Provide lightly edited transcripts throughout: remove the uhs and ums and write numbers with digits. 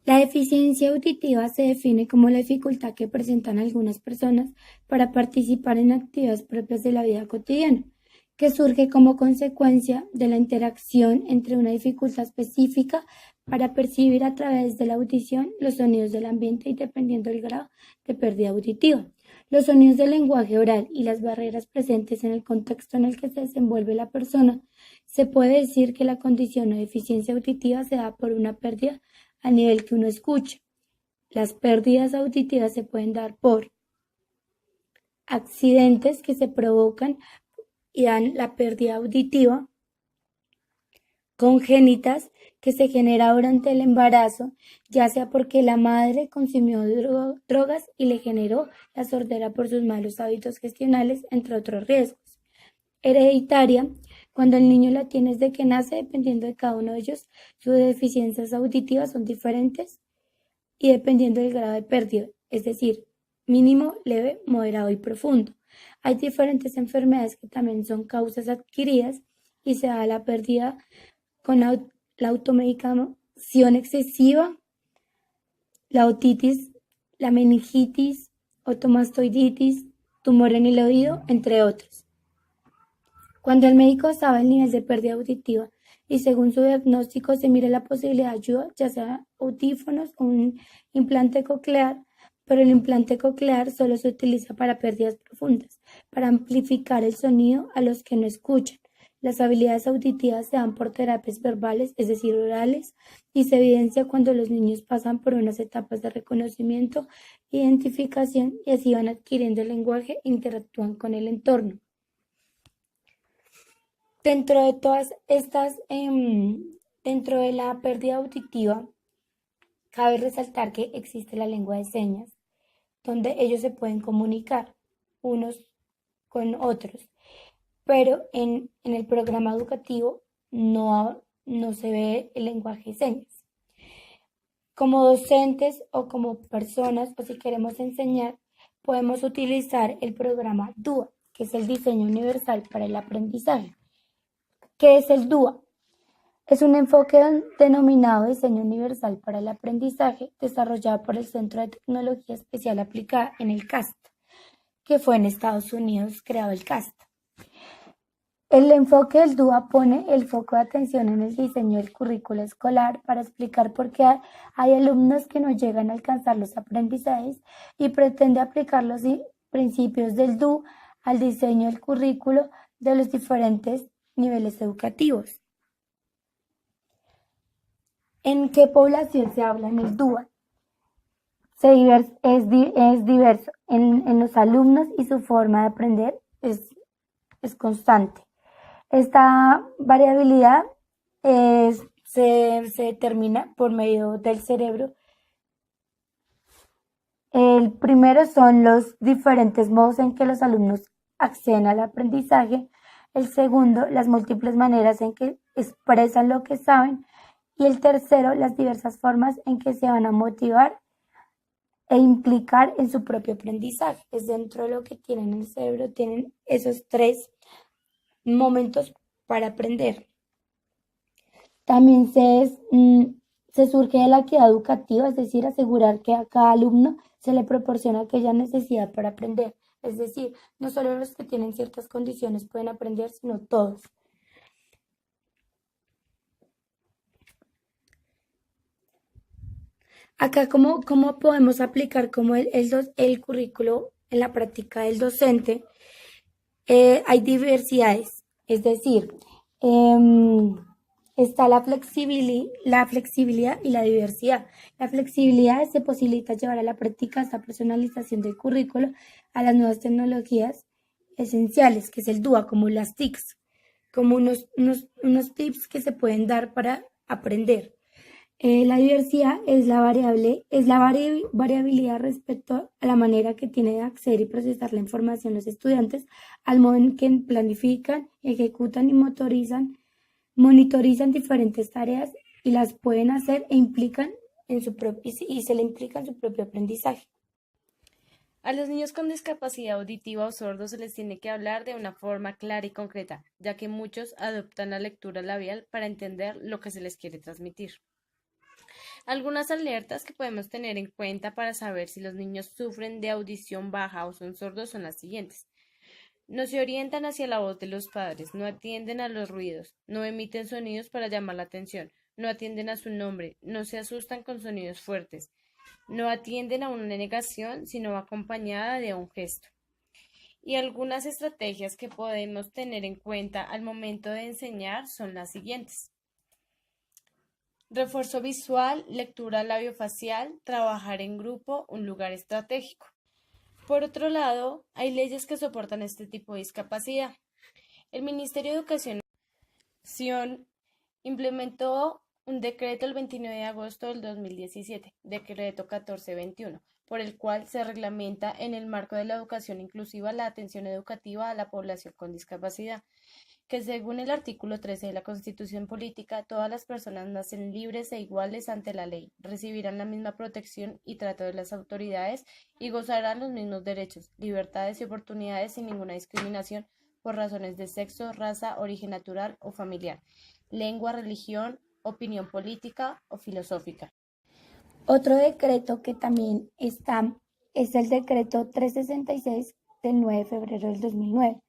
La deficiencia auditiva se define como la dificultad que presentan algunas personas para participar en actividades propias de la vida cotidiana, que surge como consecuencia de la interacción entre una dificultad específica para percibir a través de la audición los sonidos del ambiente y dependiendo del grado de pérdida auditiva. Los sonidos del lenguaje oral y las barreras presentes en el contexto en el que se desenvuelve la persona. Se puede decir que la condición o deficiencia auditiva se da por una pérdida a nivel que uno escucha. Las pérdidas auditivas se pueden dar por accidentes que se provocan y dan la pérdida auditiva, congénitas que se genera durante el embarazo, ya sea porque la madre consumió drogas y le generó la sordera por sus malos hábitos gestionales, entre otros riesgos. Hereditaria, cuando el niño la tiene desde que nace, dependiendo de cada uno de ellos, sus deficiencias auditivas son diferentes y dependiendo del grado de pérdida, es decir, mínimo, leve, moderado y profundo. Hay diferentes enfermedades que también son causas adquiridas y se da la pérdida con la automedicación excesiva, la otitis, la meningitis, otomastoiditis, tumor en el oído, entre otros. Cuando el médico sabe el nivel de pérdida auditiva y según su diagnóstico se mira la posibilidad de ayuda, ya sea audífonos o un implante coclear, pero el implante coclear solo se utiliza para pérdidas profundas, para amplificar el sonido a los que no escuchan. Las habilidades auditivas se dan por terapias verbales, es decir, orales, y se evidencia cuando los niños pasan por unas etapas de reconocimiento, identificación y así van adquiriendo el lenguaje e interactúan con el entorno. Dentro de todas estas, dentro de la pérdida auditiva, cabe resaltar que existe la lengua de señas, donde ellos se pueden comunicar unos con otros, pero en el programa educativo no se ve el lenguaje de señas. Como docentes o como personas, o si queremos enseñar, podemos utilizar el programa DUA, que es el Diseño Universal para el Aprendizaje. ¿Qué es el DUA? Es un enfoque denominado Diseño Universal para el Aprendizaje, desarrollado por el Centro de Tecnología Especial Aplicada en el CAST, que fue en Estados Unidos creado el CAST. El enfoque del DUA pone el foco de atención en el diseño del currículo escolar para explicar por qué hay alumnos que no llegan a alcanzar los aprendizajes y pretende aplicar los principios del DUA al diseño del currículo de los diferentes niveles educativos. ¿En qué población se habla en el DUA? Es diverso en los alumnos y su forma de aprender es constante. Esta variabilidad se determina por medio del cerebro. El primero son los diferentes modos en que los alumnos acceden al aprendizaje. El segundo, las múltiples maneras en que expresan lo que saben. Y el tercero, las diversas formas en que se van a motivar e implicar en su propio aprendizaje. Es dentro de lo que tienen en el cerebro, tienen esos tres momentos para aprender. También se surge de la equidad educativa, es decir, asegurar que a cada alumno se le proporciona aquella necesidad para aprender. Es decir, no solo los que tienen ciertas condiciones pueden aprender, sino todos. Acá, ¿cómo podemos aplicar como el currículo en la práctica del docente? Hay diversidades, es decir, está la flexibilidad y la diversidad. La flexibilidad se posibilita llevar a la práctica esta personalización del currículo a las nuevas tecnologías esenciales, que es el DUA, como las TICs, como unos tips que se pueden dar para aprender. La diversidad es la variabilidad respecto a la manera que tiene de acceder y procesar la información los estudiantes, al modo en que planifican, ejecutan y monitorizan diferentes tareas y las pueden hacer e implican y se le implica en su propio aprendizaje. A los niños con discapacidad auditiva o sordos se les tiene que hablar de una forma clara y concreta, ya que muchos adoptan la lectura labial para entender lo que se les quiere transmitir. Algunas alertas que podemos tener en cuenta para saber si los niños sufren de audición baja o son sordos son las siguientes. No se orientan hacia la voz de los padres, no atienden a los ruidos, no emiten sonidos para llamar la atención, no atienden a su nombre, no se asustan con sonidos fuertes, no atienden a una negación, sino acompañada de un gesto. Y algunas estrategias que podemos tener en cuenta al momento de enseñar son las siguientes. Refuerzo visual, lectura labiofacial, trabajar en grupo, un lugar estratégico. Por otro lado, hay leyes que soportan este tipo de discapacidad. El Ministerio de Educación implementó un decreto el 29 de agosto del 2017, decreto 1421, por el cual se reglamenta en el marco de la educación inclusiva la atención educativa a la población con discapacidad, que según el artículo 13 de la Constitución Política, todas las personas nacen libres e iguales ante la ley, recibirán la misma protección y trato de las autoridades y gozarán los mismos derechos, libertades y oportunidades sin ninguna discriminación por razones de sexo, raza, origen natural o familiar, lengua, religión, opinión política o filosófica. Otro decreto que también está es el decreto 366 del 9 de febrero del 2009,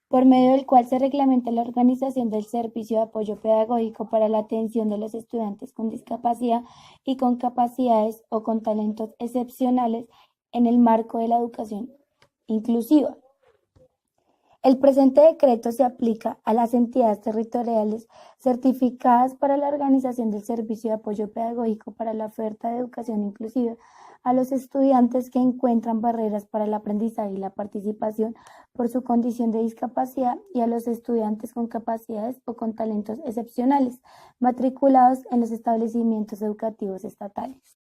por medio del cual se reglamenta la organización del servicio de apoyo pedagógico para la atención de los estudiantes con discapacidad y con capacidades o con talentos excepcionales en el marco de la educación inclusiva. El presente decreto se aplica a las entidades territoriales certificadas para la organización del servicio de apoyo pedagógico para la oferta de educación inclusiva, a los estudiantes que encuentran barreras para el aprendizaje y la participación por su condición de discapacidad y a los estudiantes con capacidades o con talentos excepcionales matriculados en los establecimientos educativos estatales.